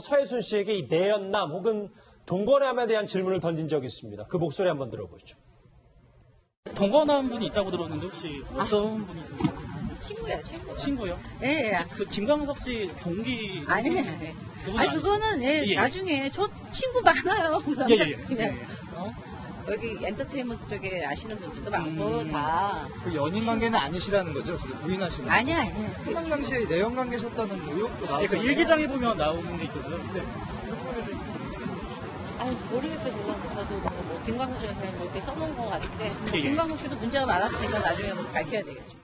서해순 씨에게 이 내연남 혹은 동거남에 대한 질문을 던진 적이 있습니다. 그 목소리 한번 들어보시죠. 동거남 분이 있다고 들었는데 혹시 어떤 분이 친구예요, 친구. 친구요? 예, 예. 그 김광석 씨 동기 아니, 그분은 아니, 그거는, 예, 예. 나중에, 저 친구 많아요. 그 남자, 예, 예. 그냥, 예. 여기 엔터테인먼트 쪽에 아시는 분들도 많고, 다. 그 연인 관계는 아니시라는 거죠? 지금 부인하시는 거. 아니야, 아니야. 해당 당시에 내연 관계셨다는 의혹도 그 나오고. 일기장에 보면 나오는 게 있어서요. 네. 아유, 모르겠어요, 그건. 저도 뭐, 김광석 씨가 그냥 뭐 이렇게 써놓은 것 같은데, 예, 예. 김광석 씨도 문제가 많았으니까 나중에 뭐 밝혀야 되겠죠.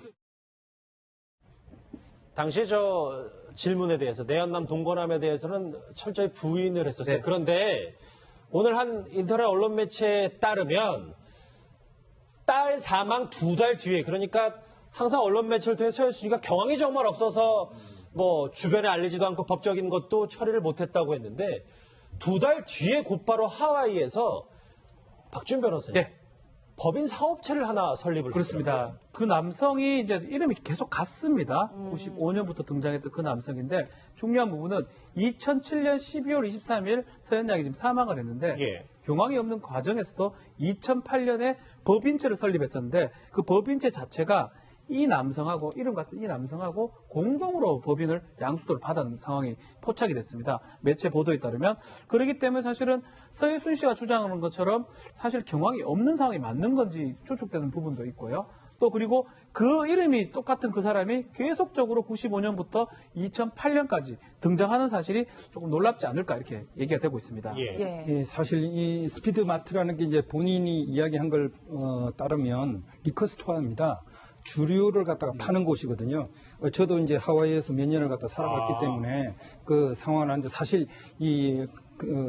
당시 저 질문에 대해서 내연남 동거남에 대해서는 철저히 부인을 했었어요. 네. 그런데 오늘 한 인터넷 언론 매체에 따르면 딸 사망 2달 뒤에, 그러니까 항상 언론 매체를 통해 서해순 씨가 경황이 정말 없어서 뭐 주변에 알리지도 않고 법적인 것도 처리를 못했다고 했는데 2달 뒤에 곧바로 하와이에서 박준 변호사님 네. 법인 사업체를 하나 설립을 그렇습니다. 했더라고요. 그 남성이 이제 이름이 계속 같습니다. 95년부터 등장했던 그 남성인데 중요한 부분은 2007년 12월 23일 서현양이 지금 사망을 했는데 예. 경황이 없는 과정에서도 2008년에 법인체를 설립했었는데 그 법인체 자체가 이 남성하고 이름 같은 이 남성하고 공동으로 법인을 양수도를 받은 상황이 포착이 됐습니다. 매체 보도에 따르면 그렇기 때문에 사실은 서해순 씨가 주장하는 것처럼 사실 경황이 없는 상황이 맞는 건지 추측되는 부분도 있고요. 또 그리고 그 이름이 똑같은 그 사람이 계속적으로 95년부터 2008년까지 등장하는 사실이 조금 놀랍지 않을까 이렇게 얘기가 되고 있습니다. 예. 예, 사실 이 스피드마트라는 게 이제 본인이 이야기한 걸 따르면 리커스토어입니다. 주류를 갖다가 파는 곳이거든요. 저도 이제 하와이에서 몇 년을 갖다 살아봤기 때문에 그 상황을 아는데 사실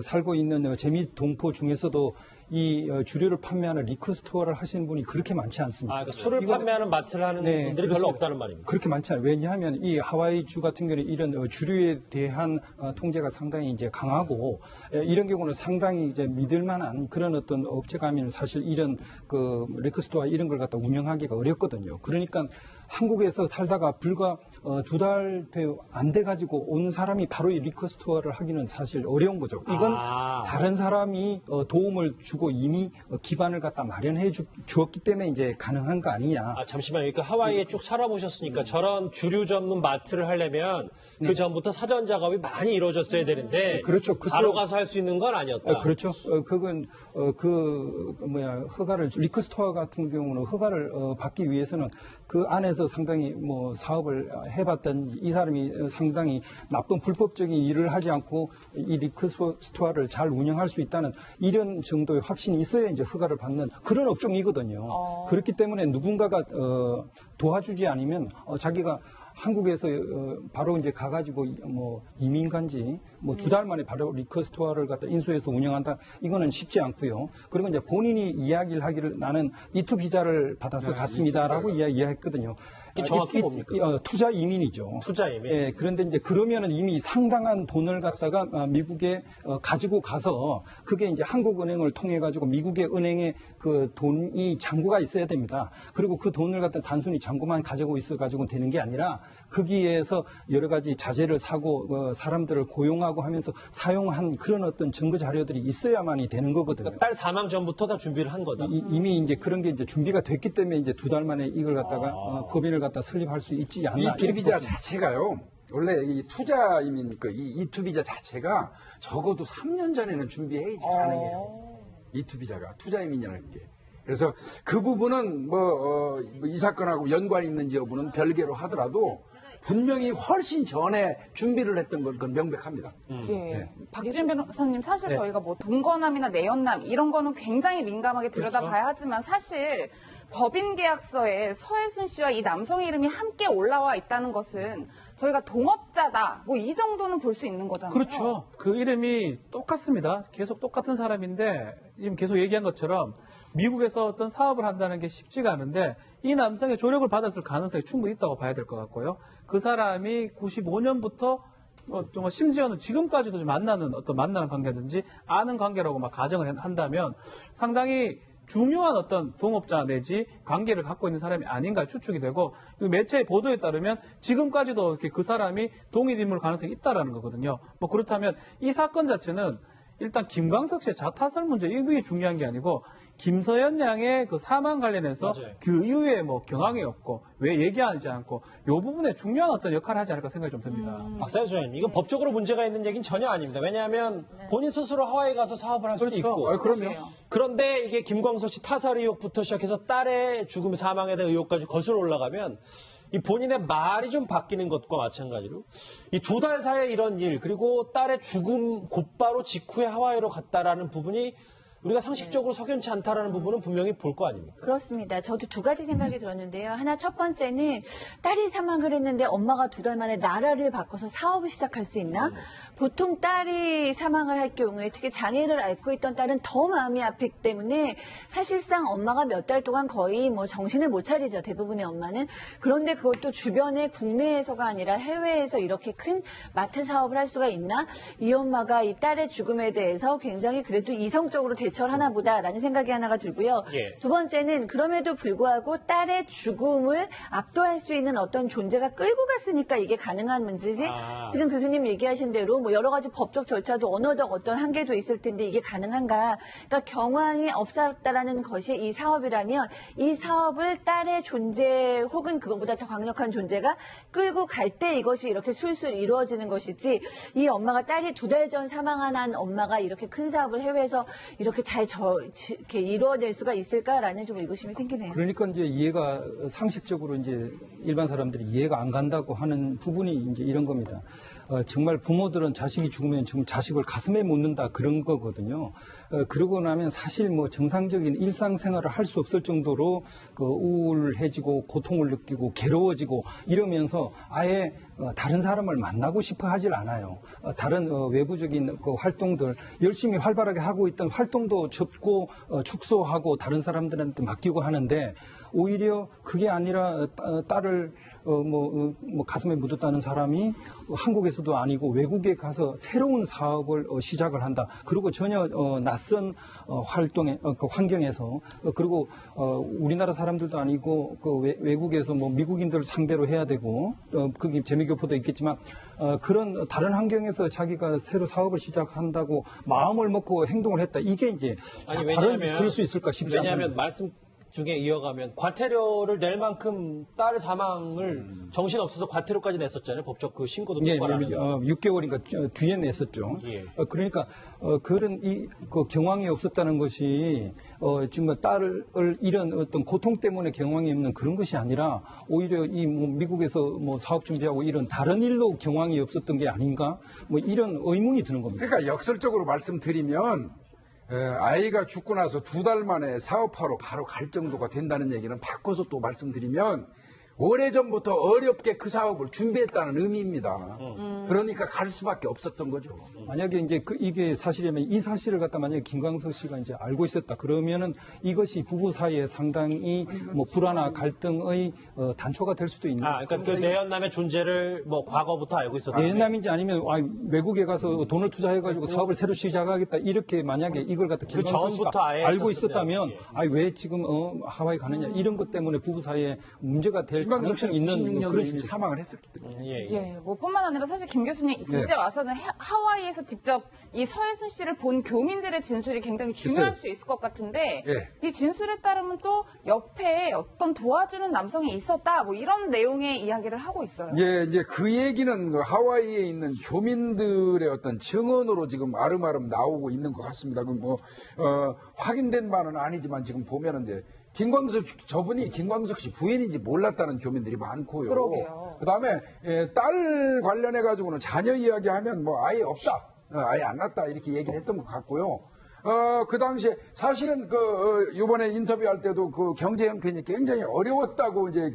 살고 있는 재미 동포 중에서도 이 주류를 판매하는 리커스토어를 하시는 분이 그렇게 많지 않습니다. 그러니까 술을 판매하는 마트를 하는 네, 분들이 별로 그렇습니다. 없다는 말입니다. 그렇게 많지 않아요. 왜냐하면 이 하와이주 같은 경우는 이런 주류에 대한 통제가 상당히 이제 강하고 이런 경우는 상당히 이제 믿을만한 그런 어떤 업체가 하면 사실 이런 그 리커스토어 이런 걸 갖다 운영하기가 어렵거든요. 그러니까 한국에서 살다가 불과 2달 안 돼 가지고 온 사람이 바로 이 리커스토어를 하기는 사실 어려운 거죠. 이건 다른 사람이 도움을 주고 이미 기반을 갖다 마련해 주었기 때문에 이제 가능한 거 아니냐. 잠시만요. 그러니까 하와이에 쭉 살아보셨으니까 저런 주류 전문 마트를 하려면 그 전부터 사전 작업이 많이 이루어졌어야 되는데 그렇죠. 바로 가서 할 수 있는 건 아니었다. 그렇죠. 그건 허가를 리커스토어 같은 경우는 허가를 받기 위해서는 그 안에서 상당히 뭐 사업을 해봤던 이 사람이 상당히 나쁜 불법적인 일을 하지 않고 이 리커스토어를 잘 운영할 수 있다는 이런 정도의 확신이 있어야 이제 허가를 받는 그런 업종이거든요. 그렇기 때문에 누군가가 도와주지 않으면 자기가 한국에서 바로 이제 가가지고 뭐 이민 간지 뭐 2달 만에 바로 리커스토어를 갖다 인수해서 운영한다 이거는 쉽지 않고요. 그리고 이제 본인이 이야기를 하기를 나는 이투 비자를 받아서 갔습니다라고 이야기했거든요. 정확히 뭡니까? 투자 이민이죠. 투자 이민. 예, 그런데 이제 그러면은 이미 상당한 돈을 갖다가 미국에 가지고 가서 그게 이제 한국은행을 통해 가지고 미국의 은행에 그 돈이 잔고가 있어야 됩니다. 그리고 그 돈을 갖다 단순히 잔고만 가지고 있어 가지고는 되는 게 아니라 거기에서 여러 가지 자재를 사고 사람들을 고용하고 하면서 사용한 그런 어떤 증거 자료들이 있어야만이 되는 거거든요. 그러니까 딸 사망 전부터 다 준비를 한 거다. 이미 이제 그런 게 이제 준비가 됐기 때문에 이제 2달 만에 이걸 갖다가 법인을 갖다 설립할 수 있지 않나. 이투 비자 자체가요. 원래 이 투자 이민 이 이투 비자 자체가 적어도 3년 전에는 준비해야지 가능해요. 이투 비자가 투자 이민이라는 게. 그래서 그 부분은 이 사건하고 연관이 있는지 여부는 별개로 하더라도 분명히 훨씬 전에 준비를 했던 건 명백합니다. 예. 박준 변호사님, 사실 저희가 뭐 동거남이나 내연남 이런 거는 굉장히 민감하게 들여다봐야 하지만 사실 법인 계약서에 서해순 씨와 이 남성의 이름이 함께 올라와 있다는 것은 저희가 동업자다 뭐 이 정도는 볼 수 있는 거잖아요. 그렇죠. 그 이름이 똑같습니다. 계속 똑같은 사람인데 지금 계속 얘기한 것처럼 미국에서 어떤 사업을 한다는 게 쉽지가 않은데 이 남성의 조력을 받았을 가능성이 충분히 있다고 봐야 될 것 같고요. 그 사람이 95년부터 정말 심지어는 지금까지도 좀 만나는 관계든지 아는 관계라고 막 가정을 한다면 상당히 중요한 어떤 동업자 내지 관계를 갖고 있는 사람이 아닌가 추측이 되고 그 매체 보도에 따르면 지금까지도 이렇게 그 사람이 동일 인물 가능성이 있다라는 거거든요. 뭐 그렇다면 이 사건 자체는 일단 김광석 씨의 자타설 문제 이게 중요한 게 아니고 김서연 양의 그 사망 관련해서 맞아요. 그 이후에 뭐 경황이 없고 왜 얘기하지 않고 이 부분에 중요한 어떤 역할을 하지 않을까 생각이 좀 듭니다. 박사님 소장님, 이건 법적으로 문제가 있는 얘기는 전혀 아닙니다. 왜냐하면 본인 스스로 하와이 가서 사업을 할 수도 그렇죠. 있고. 그럼요. 그런데 이게 김광석 씨 타살 의혹부터 시작해서 딸의 죽음 사망에 대한 의혹까지 거슬러 올라가면 이 본인의 말이 좀 바뀌는 것과 마찬가지로 이 2달 사이에 이런 일 그리고 딸의 죽음 곧바로 직후에 하와이로 갔다라는 부분이 우리가 상식적으로 석연치 않다라는 부분은 분명히 볼 거 아닙니까? 그렇습니다. 저도 두 가지 생각이 들었는데요. 하나 첫 번째는 딸이 사망을 했는데 엄마가 2달 만에 나라를 바꿔서 사업을 시작할 수 있나? 보통 딸이 사망을 할 경우에 특히 장애를 앓고 있던 딸은 더 마음이 아프기 때문에 사실상 엄마가 몇 달 동안 거의 뭐 정신을 못 차리죠. 대부분의 엄마는. 그런데 그것도 주변에 국내에서가 아니라 해외에서 이렇게 큰 마트 사업을 할 수가 있나? 이 엄마가 이 딸의 죽음에 대해서 굉장히 그래도 이성적으로 대처를 하나 보다라는 생각이 하나가 들고요. 예. 두 번째는 그럼에도 불구하고 딸의 죽음을 압도할 수 있는 어떤 존재가 끌고 갔으니까 이게 가능한 문제지. 지금 교수님 얘기하신 대로 뭐 여러 가지 법적 절차도 언어적 어떤 한계도 있을 텐데 이게 가능한가. 그러니까 경황이 없었다라는 것이 이 사업이라면 이 사업을 딸의 존재 혹은 그것보다 더 강력한 존재가 끌고 갈 때 이것이 이렇게 술술 이루어지는 것이지 이 엄마가 딸이 2달 전 사망한 엄마가 이렇게 큰 사업을 해외에서 이렇게 이렇게 이루어낼 수가 있을까라는 좀 의구심이 생기네요. 그러니까 이제 이해가 상식적으로 이제 일반 사람들이 이해가 안 간다고 하는 부분이 이제 이런 겁니다. 정말 부모들은 자식이 죽으면 지금 자식을 가슴에 묻는다 그런 거거든요. 그러고 나면 사실 뭐 정상적인 일상생활을 할 수 없을 정도로 그 우울해지고 고통을 느끼고 괴로워지고 이러면서 아예 다른 사람을 만나고 싶어 하질 않아요. 다른 외부적인 그 활동들 열심히 활발하게 하고 있던 활동도 접고 축소하고 다른 사람들한테 맡기고 하는데 오히려 그게 아니라 딸을 가슴에 묻었다는 사람이 한국에서도 아니고 외국에 가서 새로운 사업을 시작을 한다. 그리고 전혀 낯선 환경에서 그리고 우리나라 사람들도 아니고 그 외국에서 뭐 미국인들 상대로 해야 되고 그게 재미교포도 있겠지만 그런 다른 환경에서 자기가 새로 사업을 시작한다고 마음을 먹고 행동을 했다. 이게 이제 다른 그럴 수 있을까 싶지 않아요. 왜냐하면 말씀 중에 이어가면 과태료를 낼 만큼 딸 사망을 정신없어서 과태료까지 냈었잖아요. 법적 그 신고도 똑바로 하면서. 6개월인가 뒤에 냈었죠. 예. 그러니까 그런 그 경황이 없었다는 것이 지금 딸을 이런 어떤 고통 때문에 경황이 없는 그런 것이 아니라 오히려 미국에서 뭐 사업 준비하고 이런 다른 일로 경황이 없었던 게 아닌가? 뭐 이런 의문이 드는 겁니다. 그러니까 역설적으로 말씀드리면 아이가 죽고 나서 2달 만에 사업하러 바로 갈 정도가 된다는 얘기는 바꿔서 또 말씀드리면 오래전부터 어렵게 그 사업을 준비했다는 의미입니다. 그러니까 갈 수밖에 없었던 거죠. 만약에 이제 이게 사실이면 이 사실을 갖다 만약에 김광석 씨가 이제 알고 있었다 그러면은 이것이 부부 사이에 상당히 뭐 불화나 갈등의 단초가 될 수도 있는. 그러니까 그 내연남의 존재를 뭐 과거부터 알고 있었다. 내연남인지 아니면 외국에 가서 돈을 투자해가지고 사업을 새로 시작하겠다 이렇게 만약에 이걸 갖다 김광석 씨가 전부터 아예 알고 있었으면, 있었다면 왜 지금 하와이 가느냐 이런 것 때문에 부부 사이에 문제가 될 가능성이 있는 16년도 이미 사망을 했었기 때문에. 예, 뭐 뿐만 아니라 사실 김 교수님 진짜 와서는 하와이에서 직접 이 서혜순 씨를 본 교민들의 진술이 굉장히 중요할 수 있을 것 같은데 이 진술에 따르면 또 옆에 어떤 도와주는 남성이 있었다 뭐 이런 내용의 이야기를 하고 있어요. 예, 이제 그 얘기는 그 하와이에 있는 교민들의 어떤 증언으로 지금 아름아름 나오고 있는 것 같습니다. 그 확인된 바는 아니지만 지금 보면은 이제 저분이 김광석 씨 부인인지 몰랐다는 교민들이 많고요. 그러게요. 그다음에 딸 관련해 가지고는 자녀 이야기하면 뭐 아예 없다, 아예 안 났다 이렇게 얘기를 했던 것 같고요. 그 당시에 사실은 이번에 인터뷰할 때도 그 경제 형편이 굉장히 어려웠다고 이제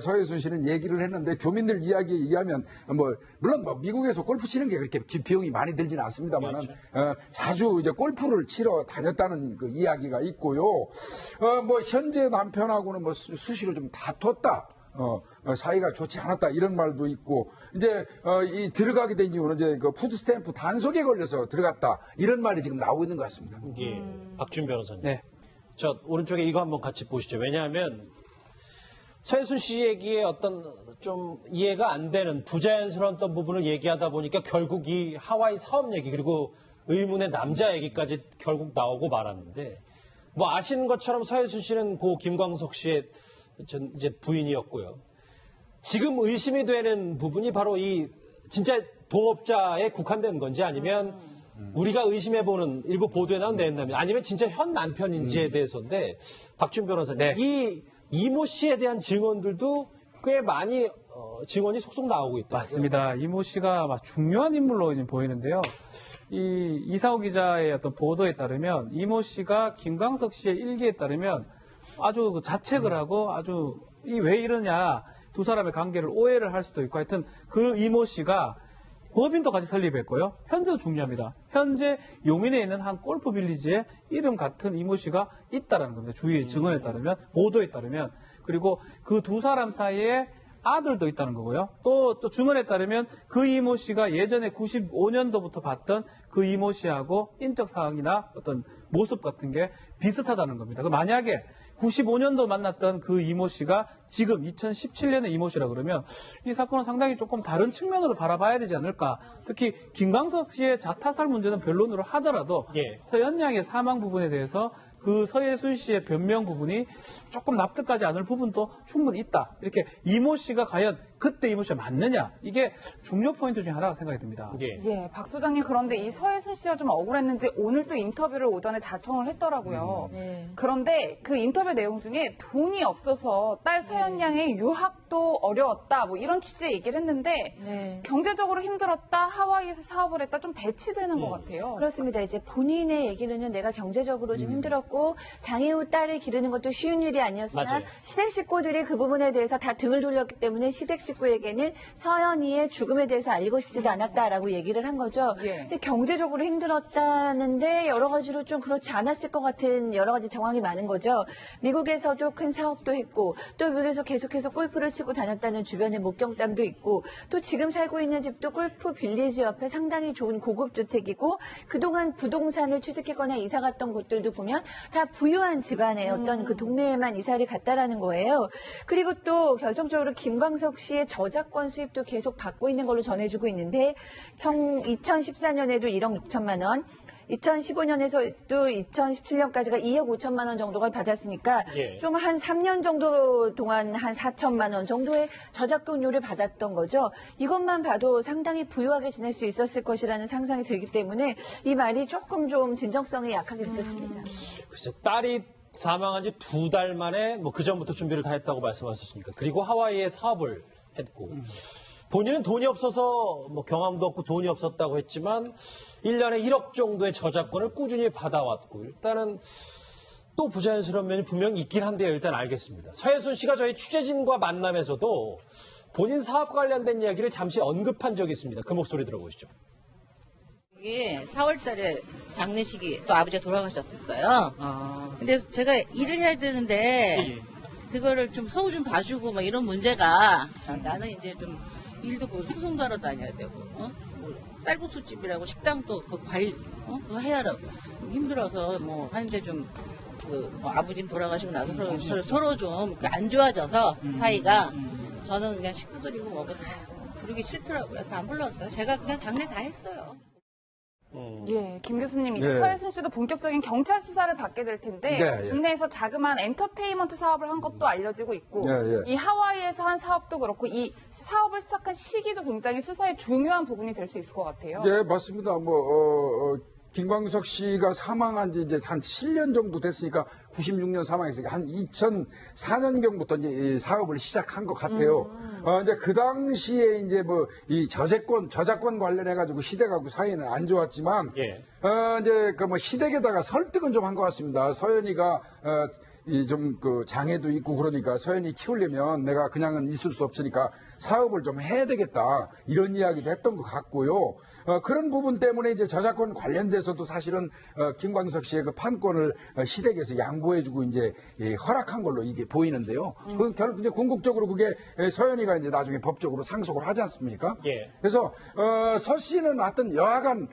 서혜순 씨는 얘기를 했는데 교민들 이야기에 의하면 물론 미국에서 골프 치는 게 그렇게 비용이 많이 들지는 않습니다만은 자주 이제 골프를 치러 다녔다는 그 이야기가 있고요. 현재 남편하고는 수시로 좀 다퉜다. 사이가 좋지 않았다 이런 말도 있고 이제 이 들어가게 된 이유는 이제 그 푸드 스탬프 단속에 걸려서 들어갔다 이런 말이 지금 나오고 있는 것 같습니다. 예. 박준 변호사님. 네. 저 오른쪽에 이거 한번 같이 보시죠. 왜냐하면 서혜순 씨 얘기에 어떤 좀 이해가 안 되는 부자연스러운 어떤 부분을 얘기하다 보니까 결국 이 하와이 사업 얘기 그리고 의문의 남자 얘기까지 결국 나오고 말았는데 뭐 아시는 것처럼 서혜순 씨는 고 김광석 씨의 이제 부인이었고요. 지금 의심이 되는 부분이 바로 이 진짜 동업자에 국한된 건지 아니면 우리가 의심해보는 일부 보도에 나온 내용이면 아니면 진짜 현 남편인지에 대해서인데 박준 변호사님 이 이모 씨에 대한 증언들도 꽤 많이 증언이 속속 나오고 있다. 맞습니다. 이모 씨가 막 중요한 인물로 지금 보이는데요. 이 이사오 기자의 어떤 보도에 따르면 이모 씨가 김광석 씨의 일기에 따르면 아주 그 자책을 하고 아주 왜 이러냐 두 사람의 관계를 오해를 할 수도 있고 하여튼 그 이모 씨가 법인도 같이 설립했고요. 현재도 중요합니다. 현재 용인에 있는 한 골프 빌리지에 이름 같은 이모 씨가 있다라는 겁니다. 주위의 증언에 따르면 보도에 따르면 그리고 그 두 사람 사이에 아들도 있다는 거고요. 또 증언에 따르면 그 이모 씨가 예전에 95년도부터 봤던 그 이모 씨하고 인적 사항이나 어떤 모습 같은 게 비슷하다는 겁니다. 만약에 95년도 만났던 그 이모 씨가 지금 2017년의 이모 씨라 그러면 이 사건은 상당히 조금 다른 측면으로 바라봐야 되지 않을까. 특히 김광석 씨의 자타살 문제는 변론으로 하더라도 서현 양의 사망 부분에 대해서 그 서예순 씨의 변명 부분이 조금 납득하지 않을 부분도 충분히 있다. 이렇게 이모 씨가 과연 그때 이모 씨가 맞느냐. 이게 중요 포인트 중에 하나가 생각이 듭니다. 예, 박 소장님 그런데 이 서혜순 씨가 좀 억울했는지 오늘 또 인터뷰를 오전에 자청을 했더라고요. 그런데 그 인터뷰 내용 중에 돈이 없어서 딸 서현 양의 유학도 어려웠다. 뭐 이런 취지의 얘기를 했는데 경제적으로 힘들었다. 하와이에서 사업을 했다. 좀 배치되는 것 같아요. 그렇습니다. 이제 본인의 얘기로는 내가 경제적으로 좀 힘들었고 장애우 딸을 기르는 것도 쉬운 일이 아니었으나 맞아요. 시댁 식구들이 그 부분에 대해서 다 등을 돌렸기 때문에 시댁 식구에게는 서연이의 죽음에 대해서 알리고 싶지도 않았다라고 얘기를 한 거죠. 근데 경제적으로 힘들었다는데 여러 가지로 좀 그렇지 않았을 것 같은 여러 가지 정황이 많은 거죠. 미국에서도 큰 사업도 했고 또 미국에서 계속해서 골프를 치고 다녔다는 주변의 목격담도 있고 또 지금 살고 있는 집도 골프 빌리지 옆에 상당히 좋은 고급 주택이고 그동안 부동산을 취득했거나 이사 갔던 곳들도 보면 다 부유한 집안의 어떤 그 동네에만 이사를 갔다라는 거예요. 그리고 또 결정적으로 김광석 씨의 저작권 수입도 계속 받고 있는 걸로 전해지고 있는데 2014년에도 1억 6천만 원, 2015년에서 또 2017년까지가 2억 5천만 원 정도가 받았으니까 좀 한 3년 정도 동안 한 4천만 원 정도의 저작권료를 받았던 거죠. 이것만 봐도 상당히 부유하게 지낼 수 있었을 것이라는 상상이 들기 때문에 이 말이 조금 좀 진정성이 약하게 느껴집니다. 글쎄 딸이 사망한 지 2달 만에 뭐 그 전부터 준비를 다 했다고 말씀하셨으니까 그리고 하와이에 사업을 했고 본인은 돈이 없어서 뭐 경험도 없고 돈이 없었다고 했지만 1년에 1억 정도의 저작권을 꾸준히 받아왔고 일단은 또 부자연스러운 면이 분명히 있긴 한데요. 일단 알겠습니다. 서혜순 씨가 저희 취재진과 만남에서도 본인 사업 관련된 이야기를 잠시 언급한 적이 있습니다. 그 목소리 들어보시죠. 이게 4월 달에 장례식이 또 아버지가 돌아가셨었어요. 근데 제가 일을 해야 되는데 그거를 좀 서우 좀 봐주고 막 이런 문제가 나는 이제 좀 일도 그 소송도 하러 다녀야 되고 뭐 쌀국수집이라고 식당도 그 과일 그거 해야 하라고 힘들어서 뭐 하는데 좀 뭐 아버님 돌아가시고 나서 서로 좀 안 좋아져서 사이가 저는 그냥 식구들이고 뭐고 다 부르기 싫더라고요. 그래서 안 불렀어요. 제가 그냥 장례 다 했어요. 예, 김 교수님 이제 서혜순 씨도 본격적인 경찰 수사를 받게 될 텐데 국내에서 자그마한 엔터테인먼트 사업을 한 것도 알려지고 있고 이 하와이에서 한 사업도 그렇고 이 사업을 시작한 시기도 굉장히 수사의 중요한 부분이 될 수 있을 것 같아요. 네, 맞습니다. 김광석 씨가 사망한 지 이제 한 7년 정도 됐으니까 96년 사망했으니까 한 2004년경부터 이제 이 사업을 시작한 것 같아요. 이제 그 당시에 이제 뭐 이 저작권 관련해가지고 시댁하고 사이는 안 좋았지만, 이제 그 뭐 시댁에다가 설득은 좀 한 것 같습니다. 서연이가, 이 좀 그 장애도 있고 그러니까 서연이 키우려면 내가 그냥은 있을 수 없으니까 사업을 좀 해야 되겠다 이런 이야기도 했던 것 같고요. 그런 부분 때문에 이제 저작권 관련돼서도 사실은 김광석 씨의 그 판권을 시댁에서 양보해주고 이제 허락한 걸로 이게 보이는데요. 그 결국 이제 궁극적으로 그게 서연이가 이제 나중에 법적으로 상속을 하지 않습니까? 그래서 서 씨는 하여튼 여하간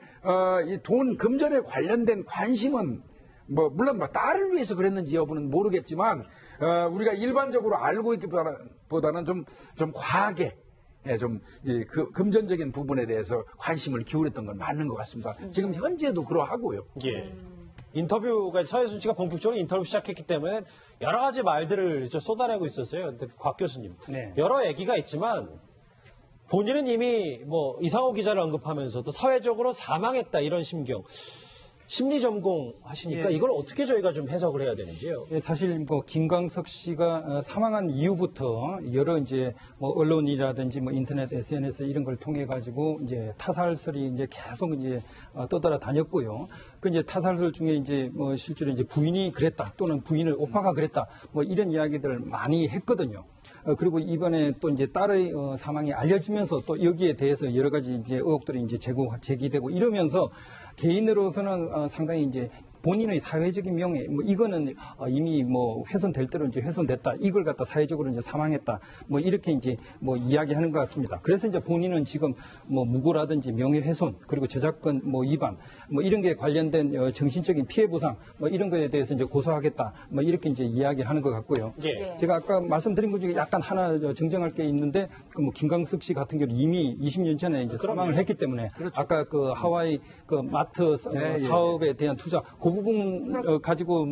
이 돈 금전에 관련된 관심은 물론 딸을 위해서 그랬는지 여부는 모르겠지만 우리가 일반적으로 알고 있기보다는 좀 과하게 그 금전적인 부분에 대해서 관심을 기울였던 건 맞는 것 같습니다. 지금 현재도 그러하고요. 예. 인터뷰가 서혜순 씨가 본격적으로 인터뷰 시작했기 때문에 여러 가지 말들을 쏟아내고 있었어요. 근데 곽 교수님, 네. 여러 얘기가 있지만 본인은 이미 이상호 기자를 언급하면서도 사회적으로 사망했다 이런 심리 전공 하시니까 예. 이걸 어떻게 저희가 좀 해석을 해야 되는지요? 예, 사실 김광석 씨가 사망한 이후부터 여러 이제 언론이라든지 인터넷, SNS 이런 걸 통해 가지고 이제 타살설이 이제 계속 이제 떠돌아 다녔고요. 그 이제 타살설 중에 이제 실제로 이제 부인이 그랬다 또는 부인을 오빠가 그랬다 이런 이야기들을 많이 했거든요. 그리고 이번에 또 이제 딸의 사망이 알려지면서 또 여기에 대해서 여러 가지 이제 의혹들이 이제 제기되고 이러면서 개인으로서는 상당히 이제 본인의 사회적인 명예, 이거는 이미 훼손될 대로 이제 훼손됐다. 이걸 갖다 사회적으로 이제 사망했다. 이렇게 이제 이야기하는 것 같습니다. 그래서 이제 본인은 지금 무고라든지 명예훼손, 그리고 저작권 위반, 이런 게 관련된 정신적인 피해 보상, 이런 거에 대해서 이제 고소하겠다. 이렇게 이제 이야기하는 것 같고요. 예. 제가 아까 말씀드린 것 중에 약간 하나 정정할 게 있는데, 김광석 씨 같은 경우 이미 20년 전에 이제 사망을 했기 때문에, 아까 그 하와이 그 마트 사업에 대한 투자, 그 부분 가지고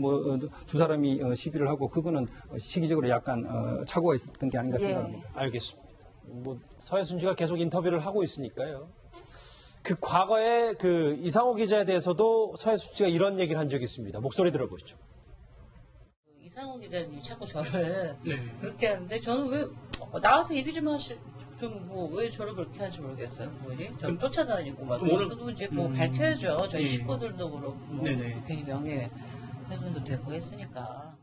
두 사람이 시비를 하고 그거는 시기적으로 약간 착오가 있었던 게 아닌가 생각합니다. 알겠습니다. 서혜순 씨가 계속 인터뷰를 하고 있으니까요. 그 과거에 그 이상호 기자에 대해서도 서혜순 씨가 이런 얘기를 한 적이 있습니다. 목소리 들어보시죠. 이상호 기자님이 자꾸 저를 그렇게 하는데 저는 왜 나와서 얘기 좀 왜 저를 그렇게 하는지 모르겠어요. 좀 쫓아다니고 그래도 이제 밝혀야죠. 저희 식구들도 그렇고 괜히 명예훼손도 됐고 했으니까.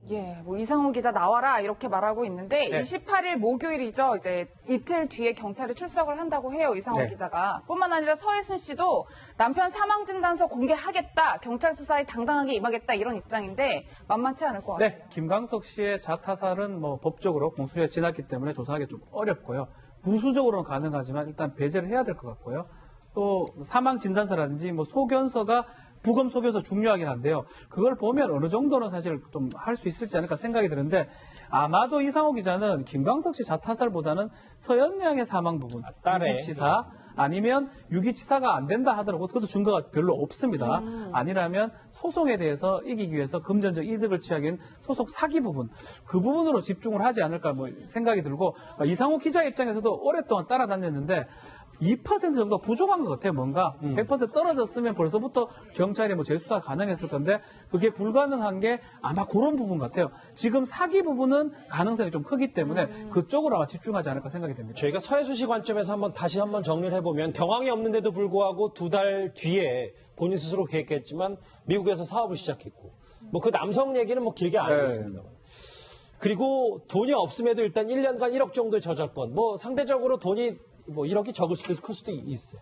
예, 이상호 기자 나와라 이렇게 말하고 있는데 28일 목요일이죠. 이제 이틀 뒤에 경찰이 출석을 한다고 해요. 이상호 기자가. 뿐만 아니라 서혜순 씨도 남편 사망 진단서 공개하겠다. 경찰 수사에 당당하게 임하겠다 이런 입장인데 만만치 않을 것 같아요. 네, 김광석 씨의 자타살은 법적으로 공소시효가 지났기 때문에 조사하기 좀 어렵고요. 부수적으로는 가능하지만 일단 배제를 해야 될 것 같고요. 또 사망 진단서라든지 소견서가 부검 소견서 중요하긴 한데요. 그걸 보면 어느 정도는 사실 좀 할 수 있을지 않을까 생각이 드는데 아마도 이상호 기자는 김광석 씨 자타살보다는 서현미 양의 사망 부분, 유기치사 아니면 유기치사가 안 된다 하더라도 그것도 증거가 별로 없습니다. 아니라면 소송에 대해서 이기기 위해서 금전적 이득을 취하기 위한 소송 사기 부분, 그 부분으로 집중을 하지 않을까 생각이 들고 이상호 기자 입장에서도 오랫동안 따라다녔는데 2% 정도 부족한 것 같아요, 뭔가. 100% 떨어졌으면 벌써부터 경찰이 재수사 가능했을 건데, 그게 불가능한 게 아마 그런 부분 같아요. 지금 사기 부분은 가능성이 좀 크기 때문에 그쪽으로 아마 집중하지 않을까 생각이 됩니다. 저희가 서혜순 씨 관점에서 다시 한번 정리를 해보면 경황이 없는데도 불구하고 2달 뒤에 본인 스스로 계획했지만 미국에서 사업을 시작했고, 그 남성 얘기는 길게 안 하겠습니다. 그리고 돈이 없음에도 일단 1년간 1억 정도의 저작권, 상대적으로 돈이 1억이 적을 수도 있고 클 수도 있어요.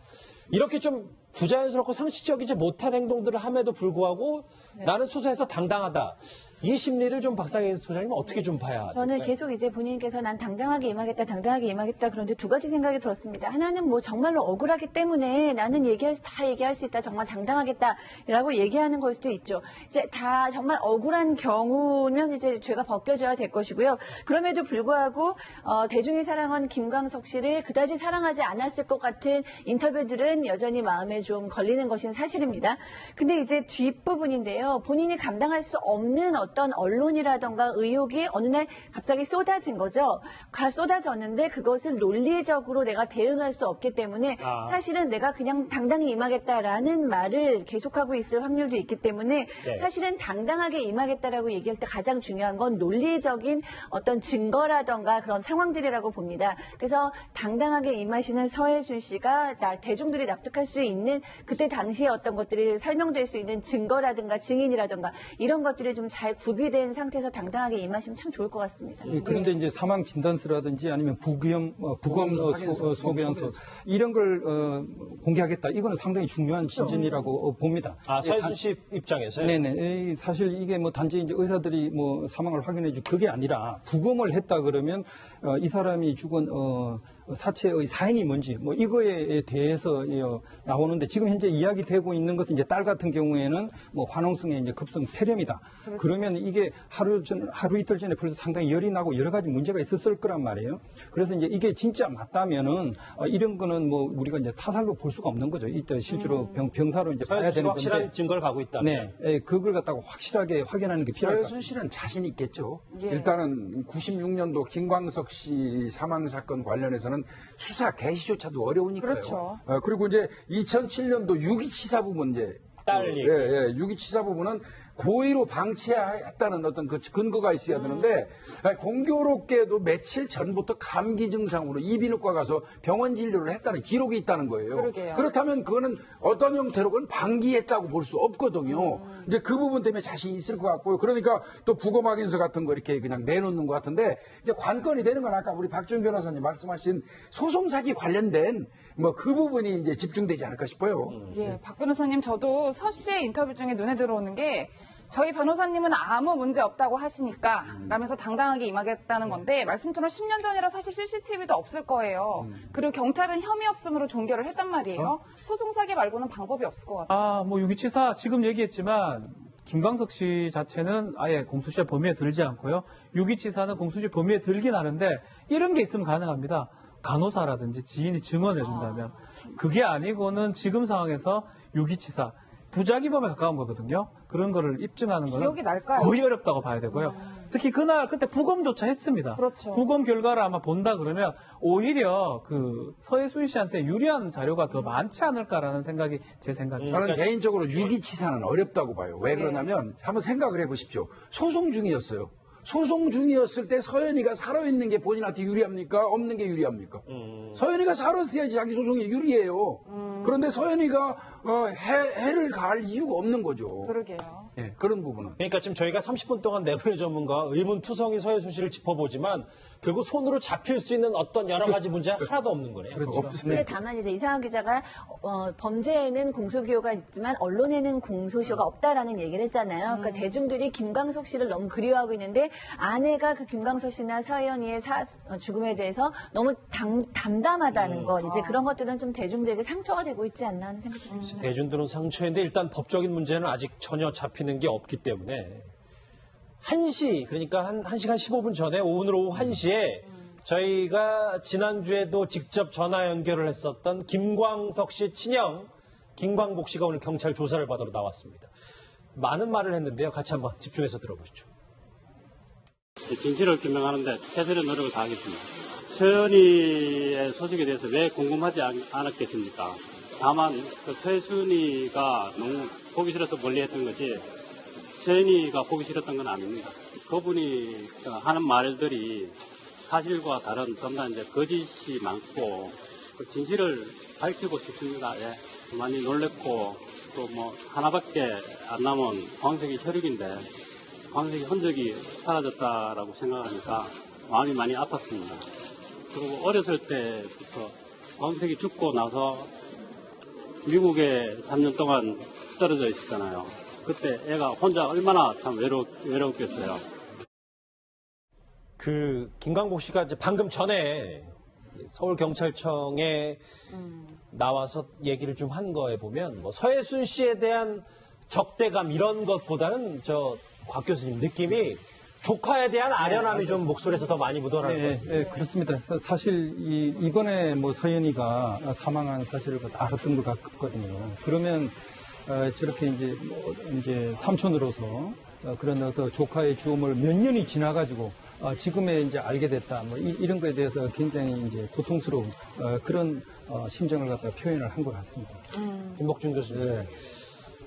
이렇게 좀 부자연스럽고 상식적이지 못한 행동들을 함에도 불구하고 나는 수사에서 당당하다. 이 심리를 좀 박상희 소장님 어떻게 좀 봐야 할까요? 저는 계속 이제 본인께서 난 당당하게 임하겠다. 그런데 두 가지 생각이 들었습니다. 하나는 정말로 억울하기 때문에 나는 다 얘기할 수 있다. 정말 당당하겠다라고 얘기하는 걸 수도 있죠. 이제 다 정말 억울한 경우면 이제 죄가 벗겨져야 될 것이고요. 그럼에도 불구하고 대중이 사랑한 김광석 씨를 그다지 사랑하지 않았을 것 같은 인터뷰들은 여전히 마음에 좀 걸리는 것은 사실입니다. 근데 이제 뒷부분인데요. 본인이 감당할 수 없는 어떤 언론이라던가 의혹이 어느 날 갑자기 쏟아진 거죠. 쏟아졌는데 그것을 논리적으로 내가 대응할 수 없기 때문에 사실은 내가 그냥 당당히 임하겠다라는 말을 계속하고 있을 확률도 있기 때문에 사실은 당당하게 임하겠다라고 얘기할 때 가장 중요한 건 논리적인 어떤 증거라던가 그런 상황들이라고 봅니다. 그래서 당당하게 임하시는 서혜순 씨가 대중들이 납득할 수 있는 그때 당시에 어떤 것들이 설명될 수 있는 증거라든가 증인이라든가 이런 것들이 좀 잘 구비된 상태에서 당당하게 임하시면 참 좋을 것 같습니다. 그런데 이제 사망 진단서라든지 아니면 부검 소변서 이런 걸 공개하겠다. 이거는 상당히 중요한 진전이라고 봅니다. 서해순 씨 입장에서요? 네네. 사실 이게 뭐 단지 이제 의사들이 뭐 사망을 확인해주고 그게 아니라 부검을 했다 그러면 이 사람이 죽은 사체의 사인이 뭔지 뭐 이거에 대해서 나오는데 지금 현재 이야기되고 있는 것은 이제 딸 같은 경우에는 뭐 화농성의 이제 급성 폐렴이다. 그렇죠. 그러면 이게 하루 이틀 전에 벌써 상당히 열이 나고 여러 가지 문제가 있었을 거란 말이에요. 그래서 이제 이게 진짜 맞다면은 이런 거는 뭐 우리가 이제 타살로 볼 수가 없는 거죠. 이때 실제로 병사로 이제 봐야 되는 건데. 확실한 증거를 가고 있다. 네, 그걸 갖다가 확실하게 확인하는 게 필요할 것 서해순 같습니다. 씨는 자신 있겠죠. 예. 일단은 96년도 김광석 씨 사망 사건 관련해서는 수사 개시조차도 어려우니까요. 그렇죠. 그리고 이제 2007년도 유기치사 부분 이제 딸 얘기. 유기치사 부분은 고의로 방치했다는 어떤 그 근거가 있어야 되는데 공교롭게도 며칠 전부터 감기 증상으로 이비인후과 가서 병원 진료를 했다는 기록이 있다는 거예요. 그러게요. 그렇다면 그거는 어떤 형태로건 방기했다고 볼 수 없거든요. 이제 그 부분 때문에 자신이 있을 것 같고요. 그러니까 또 부검 확인서 같은 거 이렇게 그냥 내놓는 것 같은데 이제 관건이 되는 건 아까 우리 박준 변호사님 말씀하신 소송 사기 관련된 뭐 그 부분이 이제 집중되지 않을까 싶어요. 예, 박 변호사님, 저도 서 씨의 인터뷰 중에 눈에 들어오는 게 저희 변호사님은 아무 문제 없다고 하시니까 라면서 당당하게 임하겠다는 건데 말씀처럼 10년 전이라 사실 CCTV도 없을 거예요. 그리고 경찰은 혐의 없음으로 종결을 했단 말이에요. 소송 사기 말고는 방법이 없을 것 같아요. 뭐 유기치사 지금 얘기했지만 김광석 씨 자체는 아예 공소시효 범위에 들지 않고요. 유기치사는 공소시효 범위에 들긴 하는데 이런 게 있으면 가능합니다. 간호사라든지 지인이 증언해 준다면 그게 아니고는 지금 상황에서 유기치사 부작위범에 가까운 거거든요. 그런 거를 입증하는 거는 기억이 날까요? 거의 어렵다고 봐야 되고요. 특히 그때 부검조차 했습니다. 그렇죠. 부검 결과를 아마 본다 그러면 오히려 그 서해순 씨한테 유리한 자료가 더 많지 않을까라는 생각이 제 생각입니다. 저는 개인적으로 유기치사는 어렵다고 봐요. 왜 그러냐면 한번 생각을 해보십시오. 소송 중이었어요. 소송 중이었을 때 서연이가 살아있는 게 본인한테 유리합니까? 없는 게 유리합니까? 서연이가 살았어야지 자기 소송이 유리해요. 그런데 서연이가 해를 가할 이유가 없는 거죠. 그러게요. 예, 그런 부분은. 그러니까 지금 저희가 30분 동안 내부의 전문가 의문투성이 서해순 씨를 짚어보지만 결국 손으로 잡힐 수 있는 어떤 여러 가지 문제가 하나도 없는 거네요. 그렇죠. 근데 다만 이제 이상한 기자가 범죄에는 공소기호가 있지만 언론에는 공소시효가 없다라는 얘기를 했잖아요. 그러니까 대중들이 김광석 씨를 너무 그리워하고 있는데 아내가 그 김광석 씨나 서연이의 죽음에 대해서 너무 담담하다는 것 이제 그런 것들은 좀 대중들에게 상처가 되고 있지 않나 하는 생각이 듭니다. 대중들은 상처인데 일단 법적인 문제는 아직 전혀 잡히는 게 없기 때문에 1시 그러니까 한 1시간 15분 전에 오늘 오후 1시에 저희가 지난주에도 직접 전화 연결을 했었던 김광석 씨 친형 김광복 씨가 오늘 경찰 조사를 받으러 나왔습니다. 많은 말을 했는데요. 같이 한번 집중해서 들어보시죠. 진실을 규명하는데 최선의 노력을 다하겠습니다. 서연이의 소식에 대해서 왜 궁금하지 않았겠습니까? 다만 그 서해순이가 너무 보기 싫어서 멀리했던 거지 서연이가 보기 싫었던 건 아닙니다. 그분이 하는 말들이 사실과 다른 전부 다 이제 거짓이 많고 그 진실을 밝히고 싶습니다. 예. 많이 놀랬고 또 뭐 하나밖에 안 남은 광석이 혈육인데 광석이 흔적이 사라졌다라고 생각하니까 마음이 많이 아팠습니다. 그리고 어렸을 때부터 광석이 죽고 나서 미국에 3년 동안 떨어져 있었잖아요. 그때 애가 혼자 얼마나 참 외로웠겠어요. 그 김광복 씨가 이제 방금 전에 서울경찰청에 나와서 얘기를 좀 한 거에 보면 뭐 서해순 씨에 대한 적대감 이런 것보다는 곽 교수님 느낌이 조카에 대한 아련함이 좀 목소리에서 더 많이 묻어나는 것 같습니다. 네, 그렇습니다. 사실 이번에 뭐 서연이가 사망한 사실을 알았던 것 같거든요. 그러면 저렇게 이제 삼촌으로서 그런 어떤 조카의 죽음을 몇 년이 지나가지고 지금에 이제 알게 됐다. 뭐 이런 거에 대해서 굉장히 이제 고통스러운 그런 심정을 갖다 표현을 한 것 같습니다. 김복준 교수님. 네.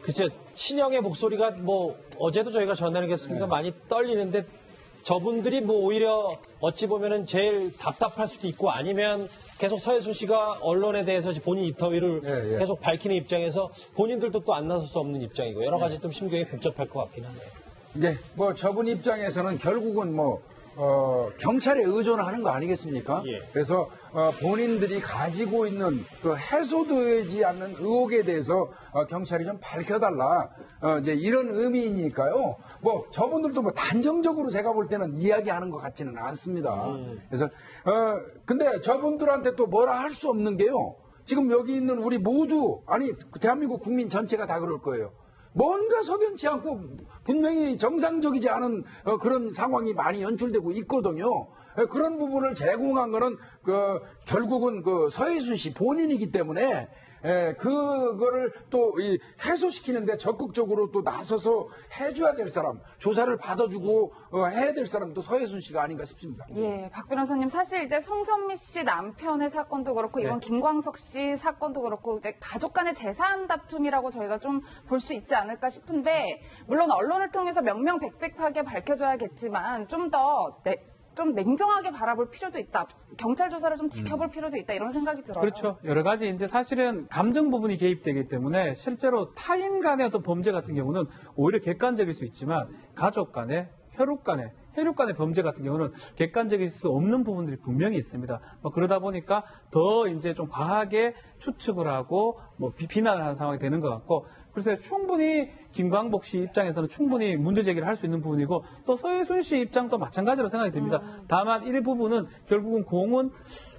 글쎄 친형의 목소리가 뭐 어제도 저희가 전화하겠습니까? 많이 떨리는데 저분들이 뭐 오히려 어찌 보면은 제일 답답할 수도 있고 아니면 계속 서해순 씨가 언론에 대해서 본인 인터뷰를 계속 밝히는 입장에서 본인들도 또 안 나설 수 없는 입장이고 여러 가지 좀 심경이 복잡할 것 같긴 하네요. 네, 뭐 저분 입장에서는 결국은 경찰에 의존하는 거 아니겠습니까? 예. 그래서 본인들이 가지고 있는 그 해소되지 않는 의혹에 대해서 경찰이 좀 밝혀달라. 이제 이런 의미니까요. 뭐 저분들도 뭐 단정적으로 제가 볼 때는 이야기하는 것 같지는 않습니다. 그래서 근데 저분들한테 또 뭐라 할 수 없는 게요. 지금 여기 있는 우리 모두 아니 대한민국 국민 전체가 다 그럴 거예요. 뭔가 석연치 않고 분명히 정상적이지 않은 그런 상황이 많이 연출되고 있거든요. 그런 부분을 제공한 거는 결국은 서해순 씨 본인이기 때문에 그거를 또 해소시키는데 적극적으로 또 나서서 해줘야 될 사람, 조사를 받아주고 해야 될 사람도 서해순 씨가 아닌가 싶습니다. 예, 박 변호사님 사실 이제 송선미 씨 남편의 사건도 그렇고 이번 김광석 씨 사건도 그렇고 이제 가족 간의 재산 다툼이라고 저희가 좀 볼 수 있지 않을까 싶은데 물론 언론을 통해서 명명백백하게 밝혀져야겠지만 좀 냉정하게 바라볼 필요도 있다. 경찰 조사를 좀 지켜볼 필요도 있다. 이런 생각이 들어요. 그렇죠. 여러 가지 이제 사실은 감정 부분이 개입되기 때문에 실제로 타인 간의 어떤 범죄 같은 경우는 오히려 객관적일 수 있지만 가족 간의 혈육 간의 범죄 같은 경우는 객관적일 수 없는 부분들이 분명히 있습니다. 그러다 보니까 더 이제 좀 과하게 추측을 하고 비난을 하는 상황이 되는 것 같고, 그래서 충분히 김광복 씨 입장에서는 충분히 문제 제기를 할 수 있는 부분이고 또 서해순 씨 입장도 마찬가지로 생각이 듭니다. 다만 일부분은 결국은 공은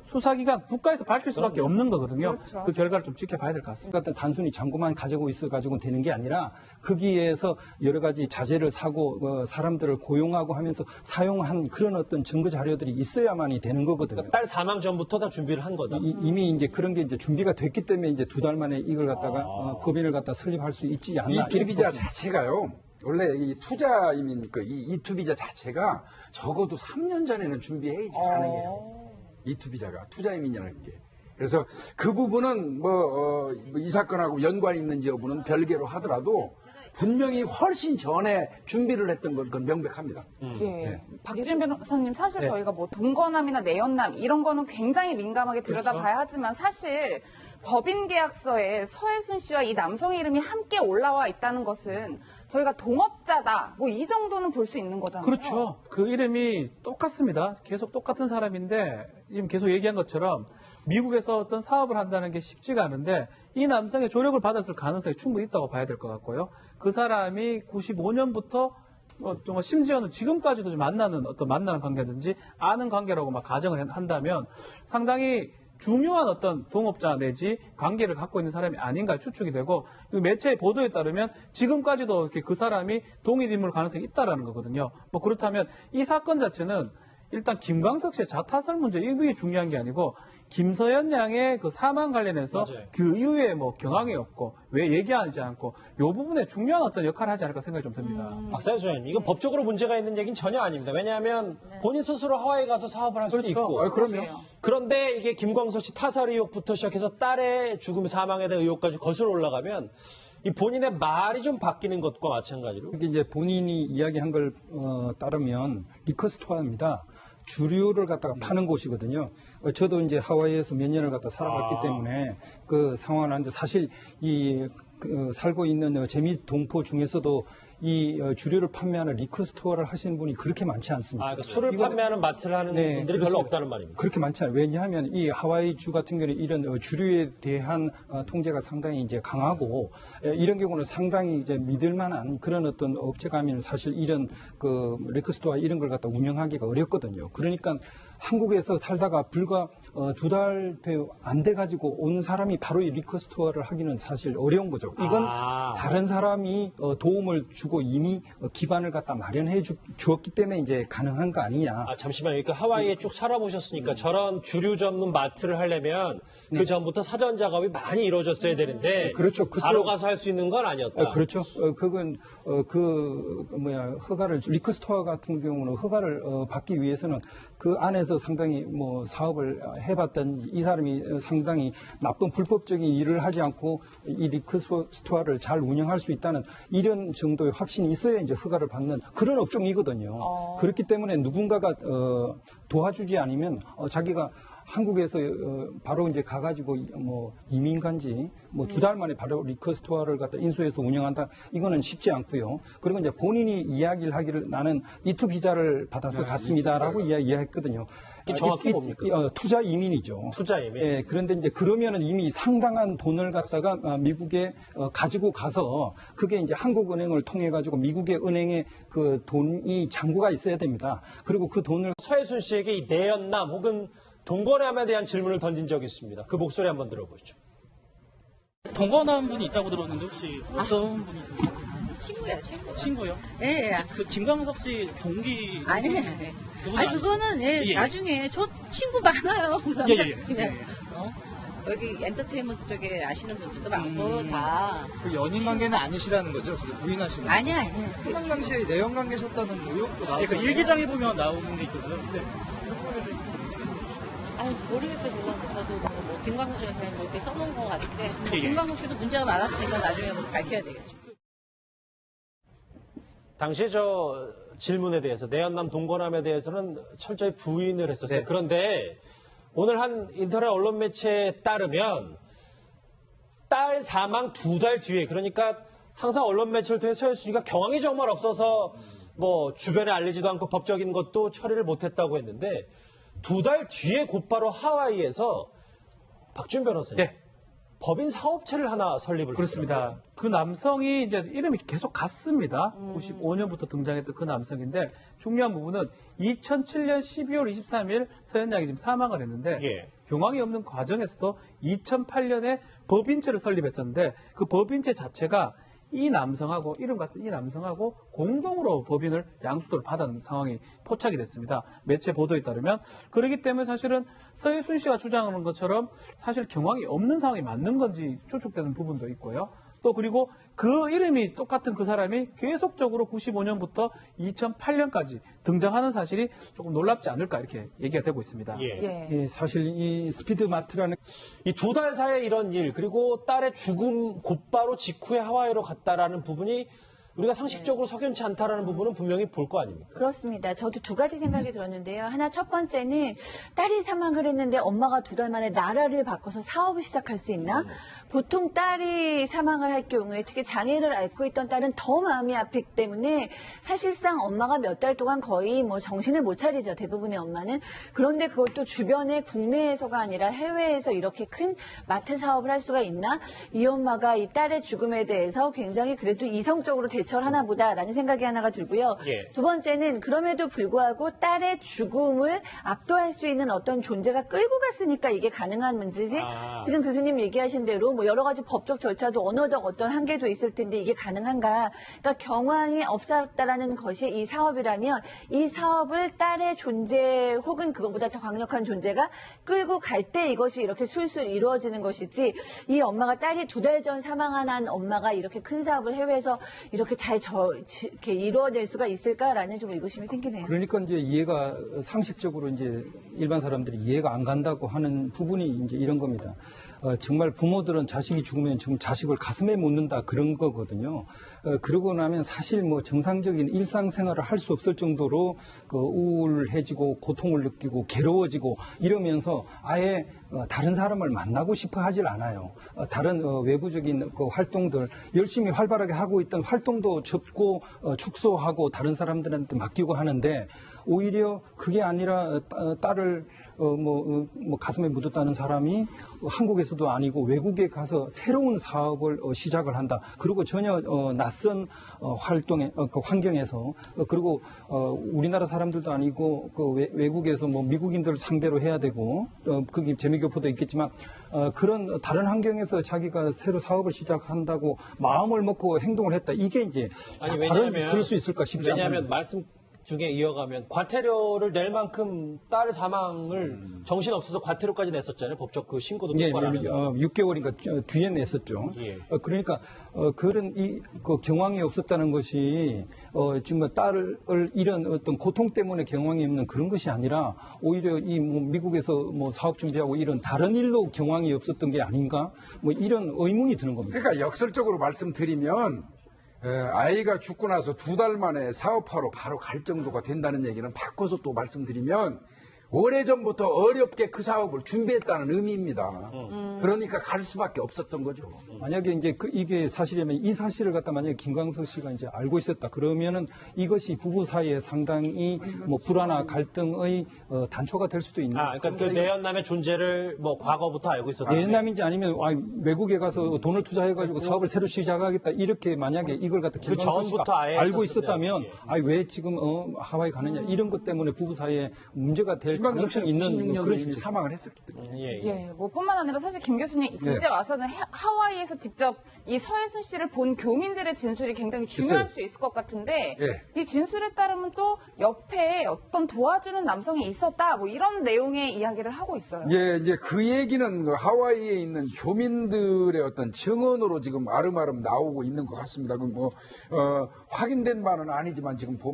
수사기관 국가에서 밝힐 수밖에 없는 거거든요. 그렇죠. 그 결과를 좀 지켜봐야 될 것 같습니다. 그러니까 단순히 잔고만 가지고 있어가지고 되는 게 아니라 거기에서 여러 가지 자재를 사고 사람들을 고용하고 하면서 사용한 그런 어떤 증거 자료들이 있어야만이 되는 거거든요. 딸 사망 전부터 다 준비를 한 거다. 이미 이제 그런 게 이제 준비가 됐기 때문에 이제 2달 만에 이걸 갖다가 법인을 갖다 설립할 수 있지 않나. 이 투비자 자체가요. 원래 이 투자 이민 이 투비자 자체가 적어도 3년 전에는 준비해야지 가능해요. 이 투비자가 투자 이민이라는 게. 그래서 그 부분은 이 사건하고 연관이 있는지 여부는 별개로 하더라도 분명히 훨씬 전에 준비를 했던 건 그건 명백합니다. 예. 박진 변호사님 사실 저희가 동거남이나 내연남 이런 거는 굉장히 민감하게 들여다봐야 하지만 사실 법인 계약서에 서해순 씨와 이 남성의 이름이 함께 올라와 있다는 것은 저희가 동업자다. 이 정도는 볼 수 있는 거잖아요. 그렇죠. 그 이름이 똑같습니다. 계속 똑같은 사람인데 지금 계속 얘기한 것처럼 미국에서 어떤 사업을 한다는 게 쉽지가 않은데 이 남성의 조력을 받았을 가능성이 충분히 있다고 봐야 될 것 같고요. 그 사람이 95년부터 정말 심지어는 지금까지도 좀 만나는 관계든지 아는 관계라고 가정을 한다면 상당히 중요한 어떤 동업자 내지 관계를 갖고 있는 사람이 아닌가 추측이 되고 매체의 보도에 따르면 지금까지도 이렇게 그 사람이 동일 인물 가능성이 있다라는 거거든요. 그렇다면 이 사건 자체는 일단 김광석 씨의 자타설 문제 이게 중요한 게 아니고 김서연 양의 그 사망 관련해서 맞아요. 그 이후에 경황이 없고 왜 얘기하지 않고 이 부분에 중요한 어떤 역할을 하지 않을까 생각이 좀 듭니다. 박사님 소장님, 이건 법적으로 문제가 있는 얘기는 전혀 아닙니다. 왜냐하면 본인 스스로 하와이 가서 사업을 할 수도 있고. 그럼요. 그런데 이게 김광석 씨 타살 의혹부터 시작해서 딸의 죽음 사망에 대한 의혹까지 거슬러 올라가면 이 본인의 말이 좀 바뀌는 것과 마찬가지로. 이게 이제 본인이 이야기한 걸 따르면 리커스토어입니다. 주류를 갖다가 파는 곳이거든요. 저도 이제 하와이에서 몇 년을 갖다 살아봤기 때문에 그 상황을 하는데 사실 살고 있는 재미 동포 중에서도 이 주류를 판매하는 리커스토어를 하시는 분이 그렇게 많지 않습니다. 그러니까 술을 판매하는 마트를 하는 분들이 별로 없다는 말입니다. 그렇게 많지 않아요. 왜냐하면 이 하와이주 같은 경우는 이런 주류에 대한 통제가 상당히 이제 강하고 이런 경우는 상당히 이제 믿을 만한 그런 어떤 업체가 하면 사실 이런 그 리커스토어 이런 걸 갖다 운영하기가 어렵거든요. 그러니까 한국에서 살다가 불과 2달 안 돼가지고 온 사람이 바로 이 리커스토어를 하기는 사실 어려운 거죠. 이건 다른 사람이 도움을 주고 이미 기반을 갖다 마련해 주었기 때문에 이제 가능한 거 아니냐. 잠시만요. 그러니까 하와이에 쭉 살아보셨으니까 저런 주류 전문 마트를 하려면 그 전부터 사전 작업이 많이 이루어졌어야 되는데 그렇죠. 바로 가서 할 수 있는 건 아니었다. 그렇죠. 그건 허가를 리커스토어 같은 경우는 허가를 받기 위해서는 그 안에서 상당히 사업을 해봤던 이 사람이 상당히 나쁜 불법적인 일을 하지 않고 이 리커스토어를 잘 운영할 수 있다는 이런 정도의 확신이 있어야 이제 허가를 받는 그런 업종이거든요. 그렇기 때문에 누군가가 도와주지 않으면 자기가 한국에서 바로 이제 가가지고 뭐 이민 간지 뭐 2달 만에 바로 리커스토어를 갖다 인수해서 운영한다. 이거는 쉽지 않고요. 그리고 이제 본인이 이야기를 하기를 나는 이투 비자를 받아서 갔습니다라고 이야기했거든요. 정확히 뭡니까? 투자 이민이죠. 투자 이민. 예, 그런데 이제 그러면은 이미 상당한 돈을 갖다가 미국에 가지고 가서 그게 이제 한국은행을 통해 가지고 미국의 은행에 그 돈이 잔고가 있어야 됩니다. 그리고 그 돈을 서해순 씨에게 이 내연남 혹은 동거남에 대한 질문을 던진 적이 있습니다. 그 목소리 한번 들어보시죠. 동거남 분이 있다고 들었는데 혹시 어떤 분이 친구예요, 친구. 친구요? 예, 예. 그 김광석 씨 동기 아니, 그분 아니 그거는 예. 나중에 저 친구 많아요. 예, 예, 예. 그냥 여기 엔터테인먼트 쪽에 아시는 분들도 많고 다. 그 연인 관계는 아니시라는 거죠? 지금 부인하시는. 아니야. 해당 당시에 내연 관계셨다는 의혹도 예, 그 나왔잖아요. 일기장에 보면 나오는 게 있어서요. 네. 아유 모르겠어요. 그건 저도 뭐 김광석 씨가 그냥 뭐 이렇게 써놓은 것 같은데 예, 예. 김광석 씨도 문제가 많았으니까 나중에 뭐 밝혀야 되겠죠. 당시에 저 질문에 대해서 내연남 동거남에 대해서는 철저히 부인을 했었어요. 네. 그런데 오늘 한 인터넷 언론 매체에 따르면 딸 사망 2달 뒤에, 그러니까 항상 언론 매체를 통해 서해순 씨가 경황이 정말 없어서 뭐 주변에 알리지도 않고 법적인 것도 처리를 못했다고 했는데 2달 뒤에 곧바로 하와이에서 박준 변호사님 네. 법인 사업체를 하나 설립을 그렇습니다. 했더라고요. 그 남성이 이제 이름이 계속 같습니다. 95년부터 등장했던 그 남성인데 중요한 부분은 2007년 12월 23일 서현양이 지금 사망을 했는데 예. 경황이 없는 과정에서도 2008년에 법인체를 설립했었는데 그 법인체 자체가 이 남성하고 이름 같은 이 남성하고 공동으로 법인을 양수도를 받은 상황이 포착이 됐습니다. 매체 보도에 따르면 그렇기 때문에 사실은 서해순 씨가 주장하는 것처럼 사실 경황이 없는 상황이 맞는 건지 추측되는 부분도 있고요. 또 그리고 그 이름이 똑같은 그 사람이 계속적으로 95년부터 2008년까지 등장하는 사실이 조금 놀랍지 않을까 이렇게 얘기가 되고 있습니다. 예. 예, 사실 이 스피드마트라는 이 2달 사이에 이런 일, 그리고 딸의 죽음 곧바로 직후에 하와이로 갔다라는 부분이 우리가 상식적으로 석연치 않다라는 부분은 분명히 볼 거 아닙니까? 그렇습니다. 저도 두 가지 생각이 들었는데요. 하나 첫 번째는 딸이 사망을 했는데 엄마가 2달 만에 나라를 바꿔서 사업을 시작할 수 있나? 보통 딸이 사망을 할 경우에 특히 장애를 앓고 있던 딸은 더 마음이 아프기 때문에 사실상 엄마가 몇 달 동안 거의 뭐 정신을 못 차리죠. 대부분의 엄마는. 그런데 그것도 주변에 국내에서가 아니라 해외에서 이렇게 큰 마트 사업을 할 수가 있나? 이 엄마가 이 딸의 죽음에 대해서 굉장히 그래도 이성적으로 대처를 하나 보다라는 생각이 하나가 들고요. 예. 두 번째는 그럼에도 불구하고 딸의 죽음을 압도할 수 있는 어떤 존재가 끌고 갔으니까 이게 가능한 문제지. 지금 교수님 얘기하신 대로 뭐 여러 가지 법적 절차도 어느덧 어떤 한계도 있을 텐데 이게 가능한가. 그러니까 경황이 없었다라는 것이 이 사업이라면 이 사업을 딸의 존재 혹은 그것보다 더 강력한 존재가 끌고 갈 때 이것이 이렇게 술술 이루어지는 것이지 이 엄마가 딸이 2달 전 사망한 한 엄마가 이렇게 큰 사업을 해외에서 이렇게 잘 이렇게 이루어낼 수가 있을까라는 좀 의구심이 생기네요. 그러니까 이제 이해가 상식적으로 이제 일반 사람들이 이해가 안 간다고 하는 부분이 이제 이런 겁니다. 정말 부모들은 자식이 죽으면 지금 자식을 가슴에 묻는다 그런 거거든요. 그러고 나면 사실 뭐 정상적인 일상생활을 할 수 없을 정도로 그 우울해지고 고통을 느끼고 괴로워지고 이러면서 아예 다른 사람을 만나고 싶어 하질 않아요. 다른 외부적인 그 활동들 열심히 활발하게 하고 있던 활동도 접고 축소하고 다른 사람들한테 맡기고 하는데 오히려 그게 아니라 딸을 가슴에 묻었다는 사람이 한국에서도 아니고 외국에 가서 새로운 사업을 시작을 한다. 그리고 전혀 낯선 그 환경에서 그리고 우리나라 사람들도 아니고 그 외국에서 뭐 미국인들 상대로 해야 되고 그게 재미교포도 있겠지만 그런 다른 환경에서 자기가 새로 사업을 시작한다고 마음을 먹고 행동을 했다. 이게 이제 왜냐하면 그럴 수 있을까 싶지 않아요. 왜냐하면 말씀 중에 이어가면 과태료를 낼 만큼 딸 사망을 정신없어서 과태료까지 냈었잖아요. 법적 그 신고도 똑바로 안 하고. 6개월인가 뒤에 냈었죠. 예. 그러니까 그런 그 경황이 없었다는 것이 지금 딸을 이런 어떤 고통 때문에 경황이 없는 그런 것이 아니라 오히려 이 뭐 미국에서 뭐 사업 준비하고 이런 다른 일로 경황이 없었던 게 아닌가? 뭐 이런 의문이 드는 겁니다. 그러니까 역설적으로 말씀드리면 아이가 죽고 나서 2달 만에 사업하러 바로 갈 정도가 된다는 얘기는 바꿔서 또 말씀드리면 오래전부터 어렵게 그 사업을 준비했다는 의미입니다. 그러니까 갈 수밖에 없었던 거죠. 만약에 이제 이게 사실이면 이 사실을 갖다 만약에 김광석 씨가 이제 알고 있었다 그러면은 이것이 부부 사이에 상당히 뭐 불화나 갈등의 단초가 될 수도 있는. 그러니까 그 내연남의 존재를 뭐 과거부터 알고 있었다. 내연남인지 아니면 외국에 가서 돈을 투자해가지고 사업을 새로 시작하겠다 이렇게 만약에 이걸 갖다 그 김광석 씨가 전부터 아예 알고 있었으면, 있었다면 왜 지금 하와이 가느냐 이런 것 때문에 부부 사이에 문제가 될 김광석 가능성이 씨는 있는 96년도에 그런 이미 주제. 사망을 했었기 때문에. 예, 뭐 뿐만 아니라 사실 김 교수님 진짜 와서는 하와이에서 직접 이 서혜순 씨를 본 교민들의 진술이 굉장히 중요할 수 있을 것 같은데 이 진술에 따르면 또 옆에 어떤 도와주는 남성이 있었다 뭐 이런 내용의 이야기를 하고 있어요. 예, 이제 그 얘기는 그 하와이에 있는 교민들의 어떤 증언으로 지금 아름아름 나오고 있는 것 같습니다. 그 확인된 바는 아니지만 지금 보면